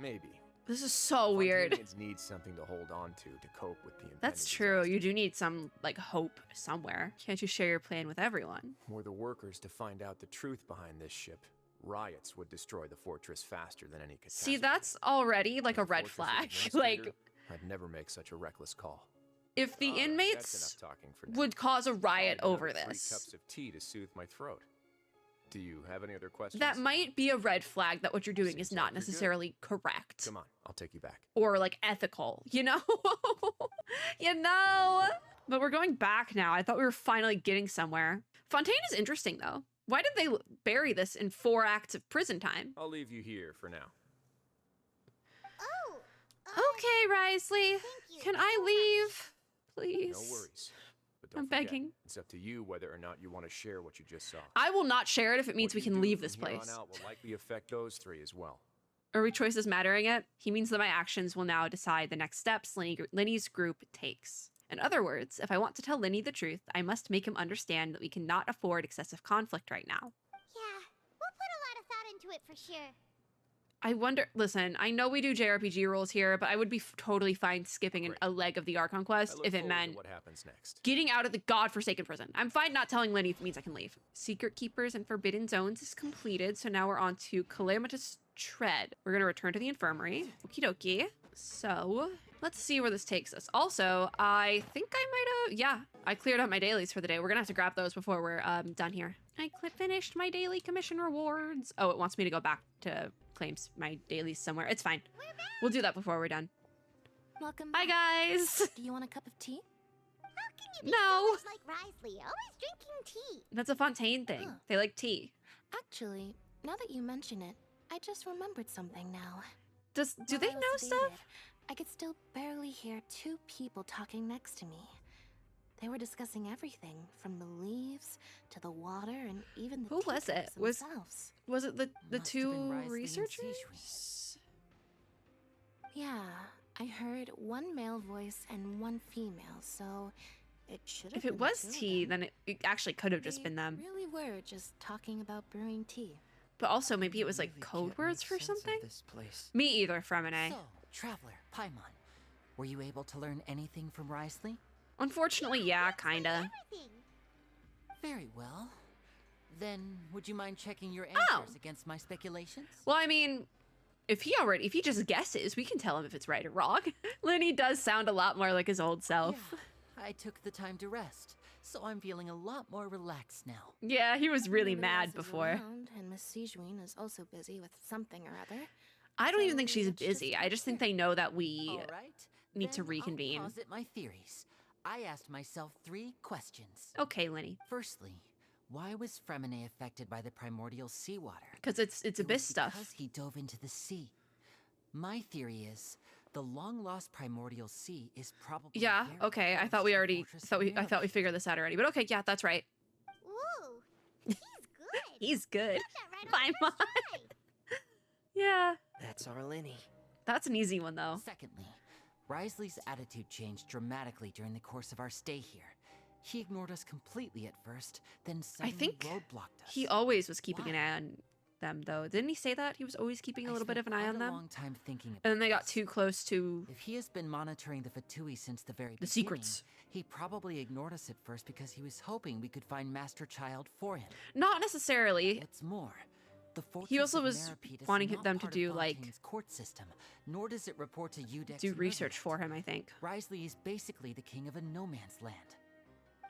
Maybe. This is so weird. Fontanians need something to hold on to cope with the impending That's true. disaster. You do need some like hope somewhere. Can't you share your plan with everyone? Were the workers to find out the truth behind this ship, riots would destroy the fortress faster than any catastrophe. See, that's already like a As red fortress flag. administrator, Like I'd never make such a reckless call. if the All right, inmates that's enough talking for now. would cause a riot I'll have over another 3 this, cups of tea to soothe my throat. Do you have any other questions? that might be a red flag that what you're doing is Seems not like you're good. necessarily correct Come on, I'll take you back. or like ethical, you know? You know? But we're going back now. I thought we were finally getting somewhere. Fontaine is interesting though. Why did they bury this in 4 acts of prison time? I'll leave you here for now. Oh, Okay, Risley. thank you Can so I much. leave? Please. No worries. But don't I'm forget, begging. It's up to you whether or not you want to share what you just saw. I will not share it if it means What we you can do leave from this here on place. out will likely affect those 3 as well. Are we choices mattering it? He means that my actions will now decide the next steps Linny's group takes. In other words, if I want to tell Linny the truth, I must make him understand that we cannot afford excessive conflict right now. Yeah, we'll put a lot of thought into it for sure. I wonder, listen, I know we do JRPG rules here, but I would be totally fine skipping Great. a leg of the Archon I quest look if it forward to meant what happens next. getting out of the godforsaken prison. I'm fine not telling Linny if it means I can leave. Secret Keepers and Forbidden Zones is completed, so now we're on to Calamitous Tread. We're going to return to the infirmary. Okie dokie. So, let's see where this takes us. Also, I think I might have, yeah, I cleared out my dailies for the day. We're going to have to grab those before we're done here. I finished my daily commission rewards. Oh, it wants me to go back to claims my dailies somewhere. It's fine. We'll do that before we're done. Welcome Bye, back. guys. Do you want a cup of tea? How can you be No. so much like Risley, always drinking tea? That's a Fontaine thing. Huh. They like tea. Actually, now that you mention it, I just remembered something now. Do While they I know was stuff? sedated, I could still barely hear 2 people talking next to me. They were discussing everything, from the leaves to the water and even the Who was it? teacups themselves. Was it the Must have two been Risley and researchers? Yeah, I heard 1 male voice and 1 female, so it should have If been it the was 2 of tea, them. then it actually could have just They been them. really were just talking about brewing tea. But also maybe it was like Really code can't words make for sense of something? This place. Me either, Fremine. So, traveler, Paimon, were you able to learn anything from Risley? Unfortunately, yeah, kinda. Everything. Very well. Then, would you mind checking your Oh. answers against my speculations? Well, I mean, if he just guesses, we can tell him if it's right or wrong. Linny does sound a lot more like his old self. Yeah, I took the time to rest, so I'm feeling a lot more relaxed now. Yeah, he was really Nobody mad else is before. around, and Miss Sijuin is also busy with something or other. I don't even think So she's let's just busy. I wait just think here. they know that we All right. need to then reconvene. I'll posit my theories. I asked myself 3 questions. Okay, Linny. Firstly, Why was Fremine affected by the primordial seawater? Because it's It abyss was stuff. because he dove into the sea. My theory is the long-lost primordial sea is probably Yeah, very okay. I close thought to we the already fortress thought of I thought we Mirror. figured this out already. But okay, yeah, that's right. Ooh, he's good. He's good. Got that right on Bye, the first try. Yeah. That's our Lenny. That's an easy one though. Secondly, Risley's attitude changed dramatically during the course of our stay here. He ignored us completely at first, then suddenly think roadblocked us. He always was keeping an Why? eye on them though. Didn't he say that? He was always keeping a I little bit spent of an eye on quite a them? long time thinking about And then they got this. too close to If he has been monitoring the Fatui since the very the beginning, secrets. he probably ignored us at first because he was hoping we could find Master Child for him. Not necessarily. What's more, the fortress also of was Meropide is wanting not them to part of do, like, Fontaine's court system, nor does it report to Udex Do and research Urgent. for him, I think. Risley is basically the king of a no man's land.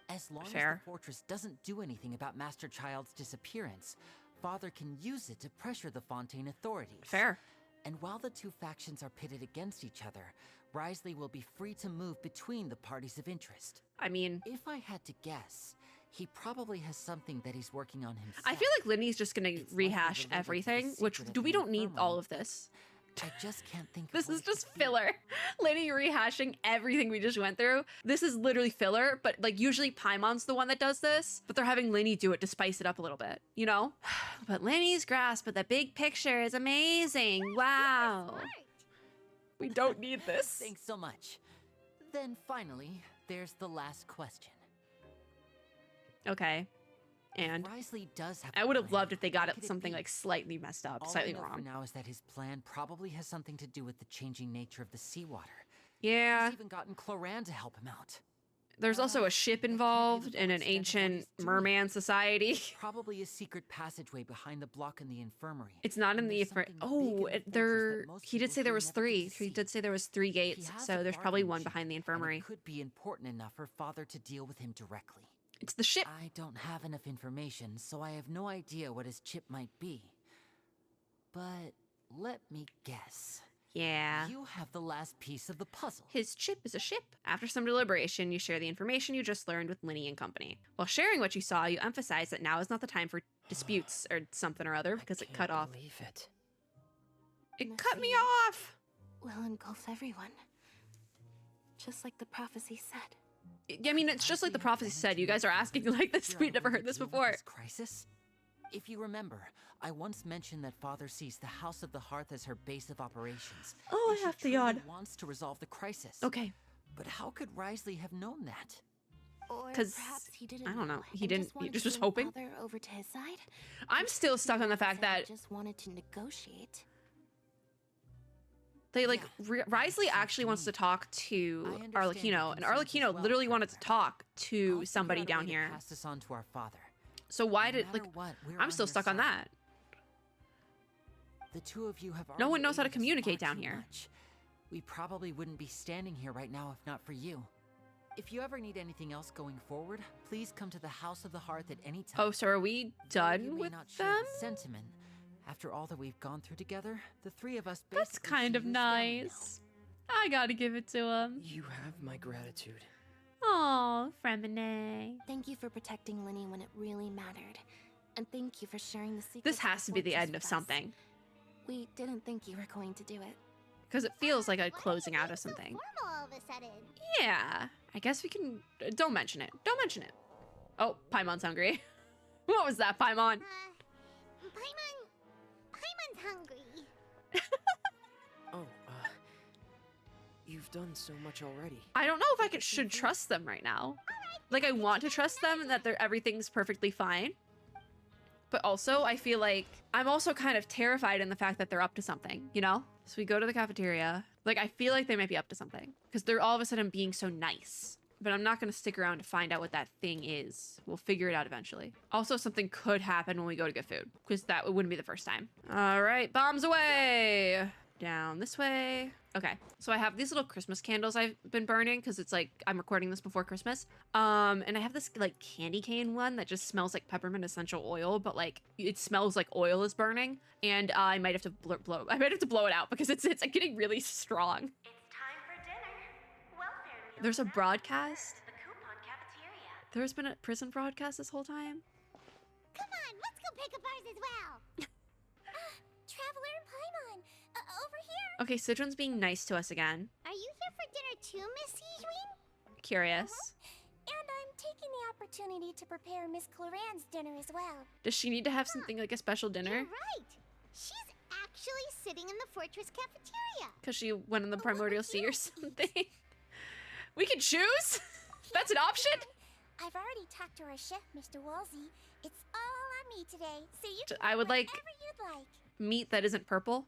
As long Fair. as the fortress doesn't do anything about Master Child's disappearance, Father can use it to pressure the Fontaine authorities. Fair. And while the two factions are pitted against each other, Risley will be free to move between the parties of interest. I mean, If I had to guess, he probably has something that he's working on himself. I feel like Linny's just gonna It's likely rehash related to the everything, which secret of we the don't need infirmary. all of this. I just can't think of This what is it could just be. filler. Linny rehashing everything we just went through. This is literally filler, but like usually Paimon's the one that does this, but they're having Linny do it to spice it up a little bit, you know? But Linny's grasp of the big picture is amazing. Wow. Smart. We don't need this. Thanks so much. Then finally, there's the last question. Okay. And If Risley does have I a would have plan, loved if they got what it could something be? like slightly messed up, All slightly I know for wrong. now is that his plan probably has something to do with the changing nature of the seawater. Yeah. He's even gotten Cloran to help him out. There's also a ship It can't be involved the in an extent of what ancient he's doing. merman society. Probably a secret passageway behind the block in the infirmary. It's not in And the there's infir- something big in Oh, the fortress that there. most He did people say there here was never get three. to He see. did say there was three He gates, has so a there's probably bargaining one chip, behind the and infirmary. it could be important enough for Father to deal with him directly. It's the ship. I don't have enough information, so I have no idea what his chip might be. But let me guess. Yeah. You have the last piece of the puzzle. His chip is a ship. After some deliberation, you share the information you just learned with Linny and company. While sharing what you saw, you emphasize that now is not the time for disputes or something or other because it cut off. Believe it. It The cut me sea off. will engulf everyone. Just like the prophecy said. I mean, it's just like the prophecy said. You guys are asking like this. We've never heard this Deal with before. this crisis? If you remember, I once mentioned that Father sees the House of the Hearth as her base of operations. Oh, and I she have to truly yawn. wants to resolve the crisis. Okay. But how could Risley have known that? Or 'Cause, perhaps he didn't. I don't know. He and didn't- he wanted just to was bring hoping? Father over to his side. I'm still stuck on the fact Said he that just wanted to negotiate. they like Yeah, Risley seems actually to wants to me. talk to I understand Arlecchino, your and concerns as Arlecchino well, literally wanted to Trevor. talk I'll to figure somebody out a way down to here. Pass this on to our father. So why No did matter like what, we're I'm still on your stuck on side. that. The two of you have No one already knows how to aided us communicate far down too here. much. We probably wouldn't be standing here right now if not for you. If you ever need anything else going forward, please come to the House of the Hearth at any time. Oh, so are we Though you done may with not share them? the sentiment. After all that we've gone through together, the three of us That's basically kind see of you as family now. nice. I gotta give it to him. You have my gratitude. Oh, Fremine. Thank you for protecting Linny when it really mattered. And thank you for sharing the secret. This has to be the end of something. We didn't think you were going to do it. Because it feels like a Why are closing you out being of so something. formal all of a sudden? Yeah. I guess we can. Don't mention it. Don't mention it. Oh, Paimon's hungry. What was that, Paimon? Paimon's hungry. Oh, you've done so much already. I don't know if I should trust them right now. Like, I want to trust them and that everything's perfectly fine. But also, I feel like I'm also kind of terrified in the fact that they're up to something, you know? So we go to the cafeteria. Like, I feel like they might be up to something because they're all of a sudden being so nice. But I'm not going to stick around to find out what that thing is. We'll figure it out eventually. Also, something could happen when we go to get food because that wouldn't be the first time. All right, bombs away. Down this way. Okay, so I have these little Christmas candles I've been burning because it's like I'm recording this before Christmas. And I have this like candy cane one that just smells like peppermint essential oil, but like it smells like oil is burning. And I might have to blow. I might have to blow it out because it's like, getting really strong. It's time for dinner. Welfare meals There's a served broadcast. at the coupon cafeteria. There's been a prison broadcast this whole time. Come on, let's go pick up ours as well. Traveler and Paimon, over here. Okay, Sidron's being nice to us again. Are you here for dinner too, Miss Sijwin? Curious. And I'm taking the opportunity to prepare Miss Cloran's dinner as well. Does she need to have something like a special dinner? You're right. She's actually sitting in the fortress cafeteria. Because she went in the primordial sea or something? We can choose? That's an option? I've already talked to our chef, Mr. Wolsey. It's all on me today, so you can I would have like whatever you'd like. meat that isn't purple.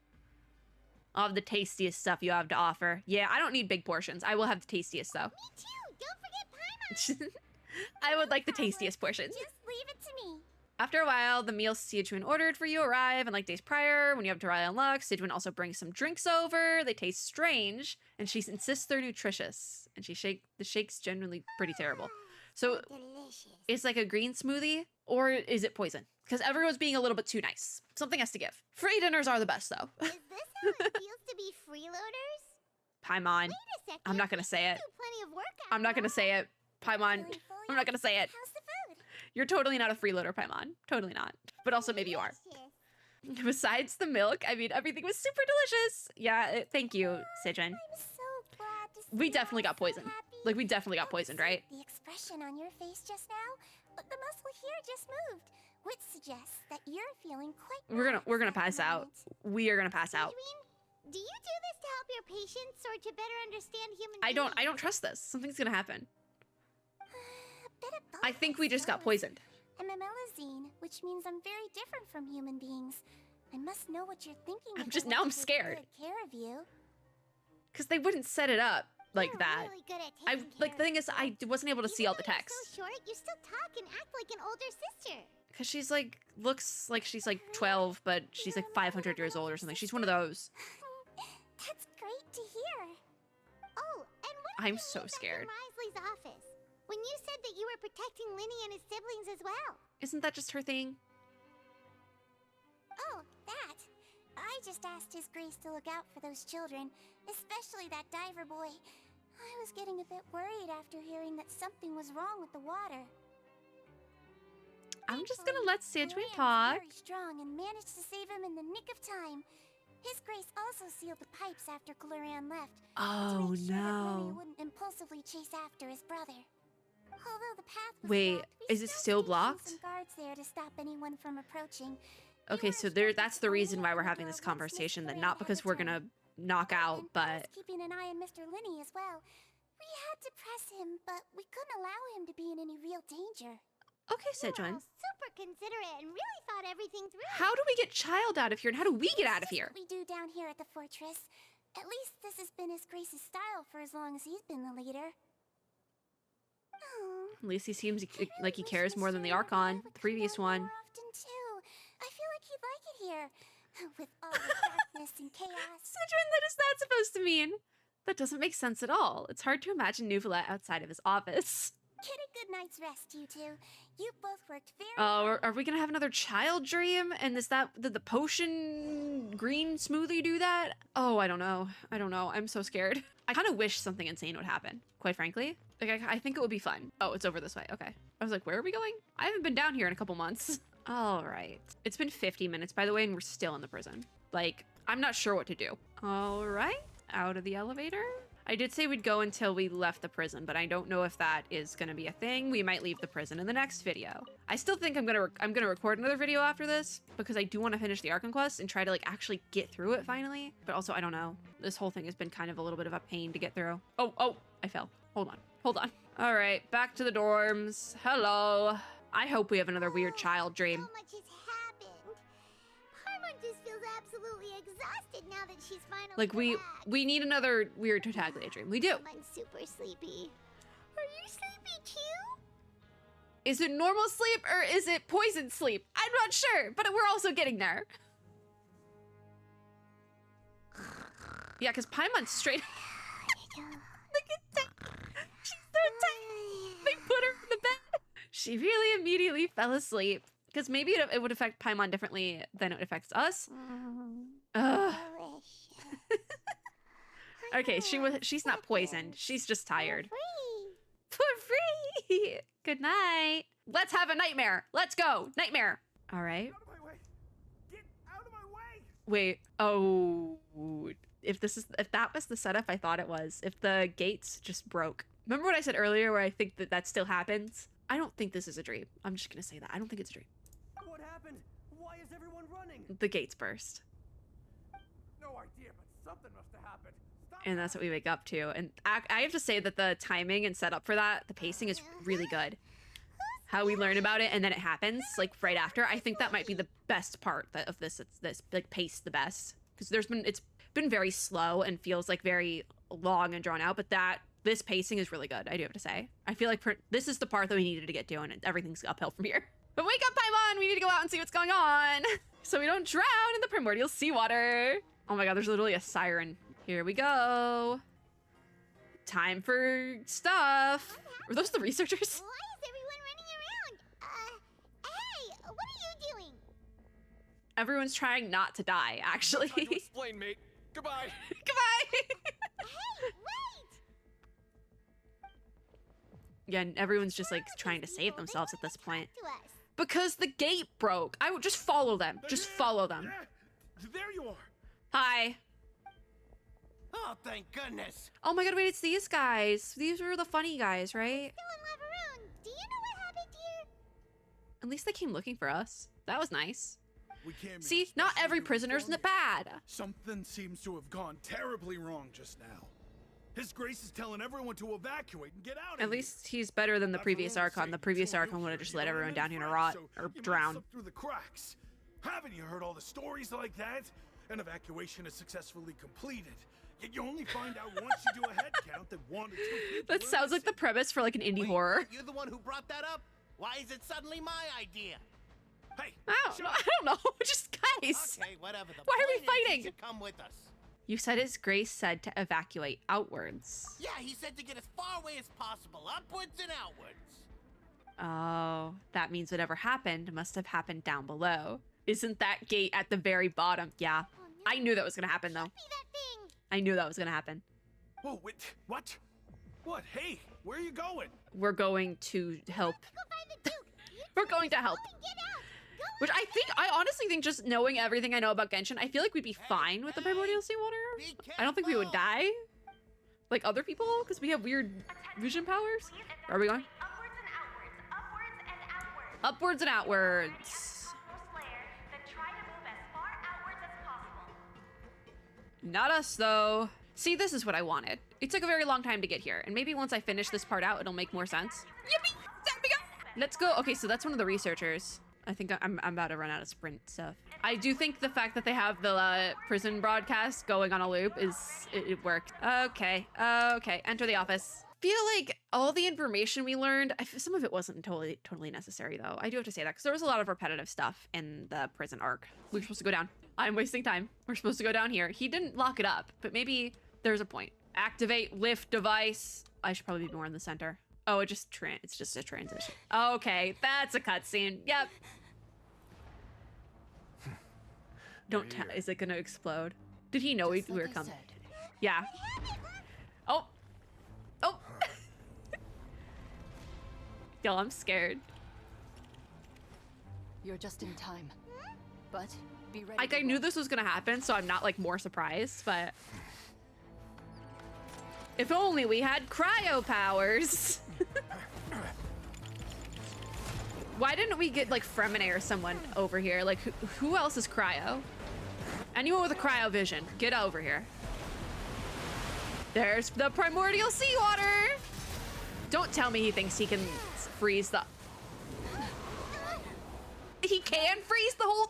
I'll have the tastiest stuff you have to offer. Yeah, I don't need big portions. I will have the tastiest though. Me too. Don't forget Paimon. I would like the tastiest portions. Just leave it to me. After a while, the meals Sidwin ordered for you arrive, and like days prior, when you have Doraya and Lux, Sidwin also brings some drinks over. They taste strange, and she insists they're nutritious. And the shake's generally pretty terrible. So Delicious. it's like a green smoothie, or is it poison? Because everyone's being a little bit too nice. Something has to give. Free dinners are the best, though. Is this how it feels to be freeloaders? Paimon. Wait a second. I'm not gonna say it. You do plenty of work I'm not gonna after say it. Paimon. all. I'm not gonna say it. How's the food? You're totally not a freeloader, Paimon. Totally not. But also maybe you are. Delicious. Besides the milk, I mean, everything was super delicious. Yeah, thank you, Sidron. I'm so glad to see We you definitely all got so poisoned. happy. Like, we definitely got Oh, poisoned, see right? The expression on your face just now, but the muscle here just moved, which suggests that you're feeling quite. We're gonna relaxed at pass the out. moment. We are gonna pass out. Edwin, do you do this to help your patients or to better understand human I beings? don't trust this. Something's gonna happen. A bit of both, I think we just got suppose. poisoned. I'm a melazine, which means I'm very different from human beings. I must know what you're thinking. I'm if I just- want now to I'm take scared. Good care of you. Because they wouldn't set it up like You're that. Really good at I taking like care the thing of is I yourself. wasn't able to see Even all the though you're text. So short, you still talk and act like an older sister. Because she's like looks like she's like 12, but she's like 500 years old or something. She's one of those. That's great to hear. Oh, and what I'm did you so leave back in scared. Risley's office when you said that you were protecting Linny and his siblings as well. Isn't that just her thing? Oh, that. I just asked His Grace to look out for those children, especially that diver boy. I was getting a bit worried after hearing that something was wrong with the water. I'm just gonna let Sidwin Cloran was talk. very strong and managed to save him in the nick of time. His Grace also sealed the pipes after Cloran left. Oh to make sure that Lily no. wouldn't impulsively chase after his brother. Although the path was Wait, blocked, we is it still stationed blocked? some guards there to stop anyone from approaching. They Okay, were so there that's the instructed to reason only why we're open the having door this once Miss conversation, then Cloran not had because we're gonna returned. knock out, And I but was keeping an eye on Mr. Linney as well. We had to press him, but we couldn't allow him to be in any real danger. okay, You were Sidwin. all super considerate and really thought everything through. How do we get Child out of here and how do we get out of It's just here? what we do down here at the fortress. At least this has been His Grace's style for as long as he's been the leader. Oh, At least he seems I like he wish cares more Mr. than the Edward Archon, would the come previous down one. more often too. I feel like he'd like it here, with all the darkness and chaos. Sidwin, that is not supposed to mean. That doesn't make sense at all. It's hard to imagine Nuvolet outside of his office. Get a good night's rest, you two. You both worked very Oh, hard. are we gonna have another child dream? And did the potion green smoothie do that? Oh, I don't know. I don't know. I'm so scared. I kind of wish something insane would happen, quite frankly. Like, I think it would be fun. Oh, it's over this way. Okay. I was like, where are we going? I haven't been down here in a couple months. All right. It's been 50 minutes, by the way, and we're still in the prison. Like, I'm not sure what to do. All right. Out of the elevator. I did say we'd go until we left the prison, but I don't know if that is gonna be a thing. We might leave the prison in the next video. I still think I'm gonna record another video after this because I do want to finish the Archon quest and try to like actually get through it finally. But also I don't know. This whole thing has been kind of a little bit of a pain to get through. Oh, I fell. Hold on. All right, back to the dorms. Hello. I hope we have another weird child dream. So much has happened. Paimon just feels absolutely exhausted now that she's finally Like we relaxed. need another weird Tartaglia dream. We do. I'm super sleepy. Are you sleepy too? Is it normal sleep or is it poison sleep? I'm not sure, but we're also getting there. Yeah, because Paimon's straight. Look at that. She's so tight. They put her in the bed. She really immediately fell asleep. Because maybe it would affect Paimon differently than it affects us. Ugh. Delicious. Okay, she's not poisoned. She's just tired. Free. For free. Good night. Let's have a nightmare. Let's go. Nightmare. All right. Get out of my way! Get out of my way! Wait. Oh. If that was the setup I thought it was. If the gates just broke. Remember what I said earlier where I think that still happens? I don't think this is a dream. I'm just gonna say that. I don't think it's a dream. What happened? Why is everyone running? The gates burst. No idea, but something must have happened. Stop And that's what we wake up to. And I have to say that the timing and setup for that, the pacing is really good. How we learn about it and then it happens like right after. I think that might be the best part of this. It's this like pace the best because it's been very slow and feels like very long and drawn out. But this pacing is really good. I do have to say. I feel like this is the part that we needed to get to and everything's uphill from here. But wake up time on. We need to go out and see what's going on so we don't drown in the primordial seawater. Oh my God, there's literally a siren. Here we go. Time for stuff. Were those the researchers? Why is everyone running around? Hey, what are you doing? Everyone's trying not to die, actually. Time to explain, mate. Goodbye. Goodbye. Hey, wait! Yeah, and everyone's just like trying to save themselves at this point. To us. Because the gate broke. I would just follow them. Just follow them. Yeah, there you are. Hi. Oh, thank goodness. Oh my God, wait, it's these guys. These were the funny guys, right? Still in Lavaroon. Do you know what happened here? At least they came looking for us. That was nice. We came here See, not especially every to prisoner's inform bad. you. Something seems to have gone terribly wrong just now. His Grace is telling everyone to evacuate and get out of At here. least he's better than the After previous all, Archon. The saying previous told Archon you would have you're just a let hero everyone and down here to friend, rot so or you might drown. slip through the cracks. Haven't you heard all the stories like that? An evacuation is successfully completed. Yet you only find out once you do a head count that one or two people That are sounds like the missing. premise for like an indie horror. You're the one who brought that up? Why is it suddenly my idea? Hey, I don't know. Just guys. Okay, whatever. The Why are we point is you fighting? should come with us. You said His Grace said to evacuate outwards. Yeah, he said to get as far away as possible, upwards and outwards. Oh, that means whatever happened must have happened down below. Isn't that gate at the very bottom? Yeah. Oh, no. I knew that was gonna happen though. Be that thing. I knew that was gonna happen. Whoa, wait, what? What? Hey, where are you going? We're going to help. Go find the Duke. You We're going to help. go and get out. Go Which I honestly think just knowing everything I know about Genshin, I feel like we'd be fine with the primordial seawater. Be I don't think we would careful. die. Like other people, because we have weird vision powers. Please Where are we going? Upwards and outwards. Upwards and outwards. Upwards and outwards. Most layer, then try to move as far outwards as possible. Not us, though. See, this is what I wanted. It took a very long time to get here, and maybe once I finish this part out, it'll make more sense. Yippee! There we go! Let's go. Okay, so that's one of the researchers. I think I'm about to run out of sprint stuff. I do think the fact that they have the prison broadcast going on a loop it worked. Okay, enter the office. Feel like all the information we learned, some of it wasn't totally necessary though. I do have to say that because there was a lot of repetitive stuff in the prison arc. We were supposed to go down. I'm wasting time. We're supposed to go down here. He didn't lock it up, but maybe there's a point. Activate lift device. I should probably be more in the center. Oh, it's just a transition. Okay, that's a cutscene. Yep. Don't tell. Is it gonna explode? Did he know we were coming? Yeah. Oh. Oh. Yo, I'm scared. You're just in time. But be ready. Like, I knew this was gonna happen, so I'm not like more surprised, but if only we had cryo powers. Why didn't we get like Fremine or someone over here? Like, who else is cryo? Anyone with a cryo vision, get over here. There's the primordial seawater. Don't tell me he thinks he can freeze the... He can freeze the whole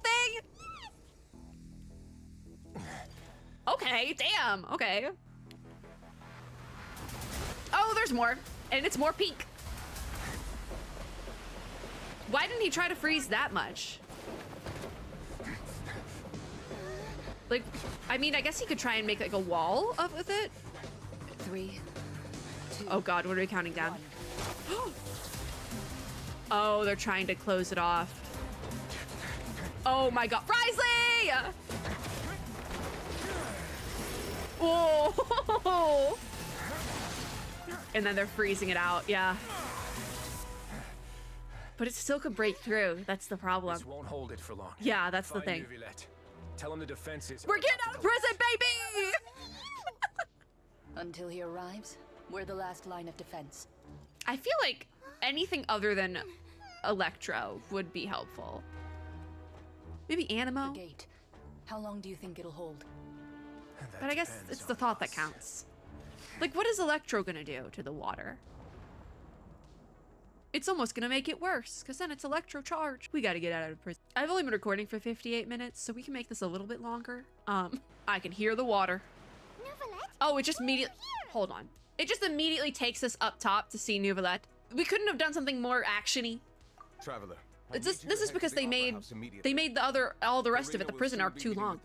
thing? Okay, damn, okay. Oh, there's more, and it's more pink. Why didn't he try to freeze that much? Like, I mean, I guess he could try and make like a wall of with it. 3, 2. Oh God, what are we counting down? Oh, they're trying to close it off. Oh my God, Frisley! Oh! And then they're freezing it out, yeah. But it still could break through. That's the problem. This won't hold it for long. Yeah, that's the Find thing. Neuvillette. Tell him the defenses. We're getting out of prison, baby! Until he arrives, we're the last line of defense. I feel like anything other than Electro would be helpful. Maybe Animo? The gate. How long do you think it'll hold? But I guess it's the thought that counts. Like, what is Electro gonna do to the water? It's almost gonna make it worse, because then it's Electro charge. We gotta get out of prison. I've only been recording for 58 minutes, so we can make this a little bit longer. I can hear the water. Oh, it just immediately... Hold on. It just immediately takes us up top to see Neuvillette. We couldn't have done something more action-y. Traveler. This is because they made all the rest of it, the prison arc, too long.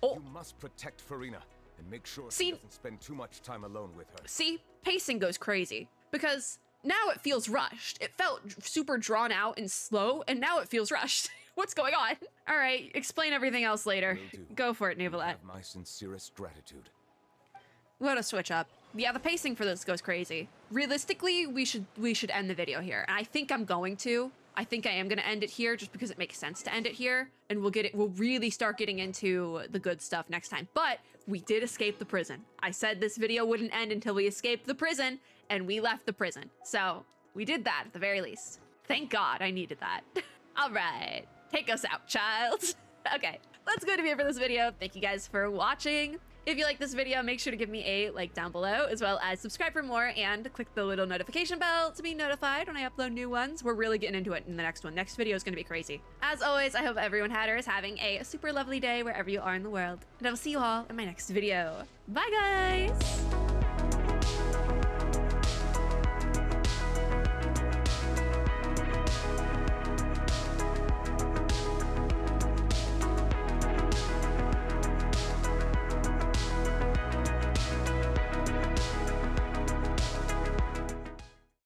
Oh. You must protect Farina and make sure See? she doesn't spend too much time alone with her. See, pacing goes crazy because now it feels rushed. It felt super drawn out and slow, and now it feels rushed. What's going on? All right, explain everything else later. Go for it, Neuvillette. Have my sincerest gratitude. What a switch up. Yeah, the pacing for this goes crazy. Realistically, we should end the video here. And I think I'm going to. I think I am going to end it here just because it makes sense to end it here. And we'll really start getting into the good stuff next time. But we did escape the prison. I said this video wouldn't end until we escaped the prison, and we left the prison. So we did that at the very least. Thank God I needed that. All right, take us out, child. Okay, that's going to be it for this video. Thank you guys for watching. If you like this video, make sure to give me a like down below, as well as subscribe for more and click the little notification bell to be notified when I upload new ones. We're really getting into it in the next one. Next video is going to be crazy. As always, I hope everyone had or is having a super lovely day wherever you are in the world. And I will see you all in my next video. Bye, guys!